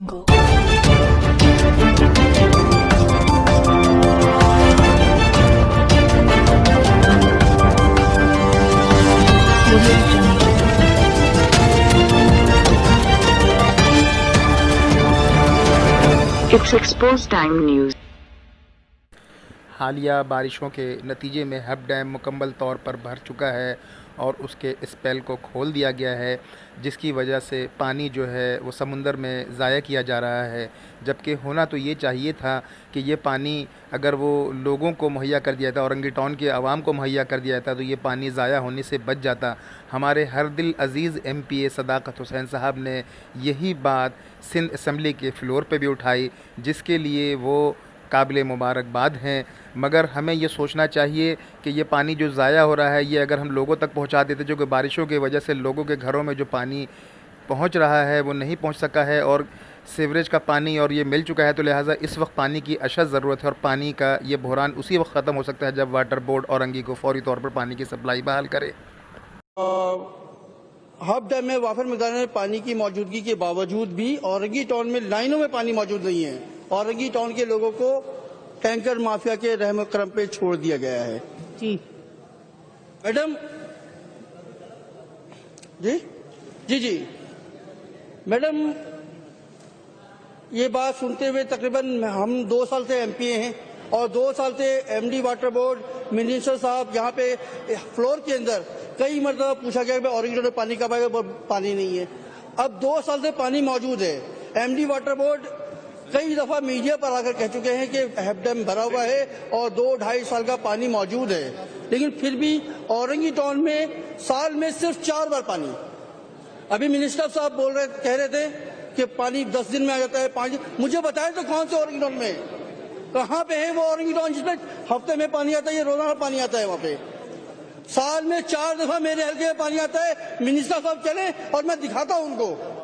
Go. It's Exposed Time News. हालिया बारिशों के नतीजे में हब डैम मुकम्मल तौर पर भर चुका है और उसके स्पेल को खोल दिया गया है, जिसकी वजह से पानी जो है वो समुंदर में ज़ाया किया जा रहा है। जबकि होना तो ये चाहिए था कि ये पानी अगर वो लोगों को मुहैया कर दिया था, औरंगी टाउन के आवाम को मुहैया कर दिया था, तो ये पानी ज़ाया होने से बच जाता। हमारे हर दिल अज़ीज़ MPA सदाकत हुसैन साहब ने यही बात सिंध असम्बली के फ्लोर पे भी उठाई, जिसके लिए वो काबिल मुबारकबाद हैं। मगर हमें ये सोचना चाहिए कि ये पानी जो ज़ाया हो रहा है, ये अगर हम लोगों तक पहुंचा देते, जो कि बारिशों की वजह से लोगों के घरों में जो पानी पहुंच रहा है वो नहीं पहुंच सका है, और सीवरेज का पानी और ये मिल चुका है, तो लिहाजा इस वक्त पानी की अशद ज़रूरत है। और पानी का ये बहरान उसी वक्त ख़त्म हो सकता है जब वाटर बोर्ड औरंगी को फौरी तौर पर पानी की सप्लाई बहाल करे। हब डैम में वाफर मिकदार में पानी की मौजूदगी के बावजूद भी औरंगी टाउन में लाइनों में पानी मौजूद नहीं है। औरंगी टाउन के लोगों को टैंकर माफिया के रहम करम पे छोड़ दिया गया है। जी मैडम, जी मैडम, ये बात सुनते हुए तकरीबन हम 2 साल से MPA हैं और 2 साल से MD वाटर बोर्ड मिनिस्टर साहब यहाँ पे फ्लोर के अंदर कई मरतबा पूछा गया कि औरंगी टाउन में पानी कब आएगा, पानी नहीं है। अब 2 साल से पानी मौजूद है। MD वाटर बोर्ड कई दफा मीडिया पर आकर कह चुके हैं कि हब डैम भरा हुआ है और 2-2.5 साल का पानी मौजूद है, लेकिन फिर भी औरंगी टाउन में साल में सिर्फ 4 बार पानी। अभी मिनिस्टर साहब कह रहे थे कि पानी 10 दिन में आ जाता है, 5 दिन। मुझे बताएं तो कौन से औरंगी टाउन में कहाँ पे है वो औरंगी टाउन जिसमें हफ्ते में पानी आता है, ये रोजाना पानी आता है? वहाँ पे साल में 4 दफा मेरे हल्के में पानी आता है। मिनिस्टर साहब चले और मैं दिखाता हूँ उनको।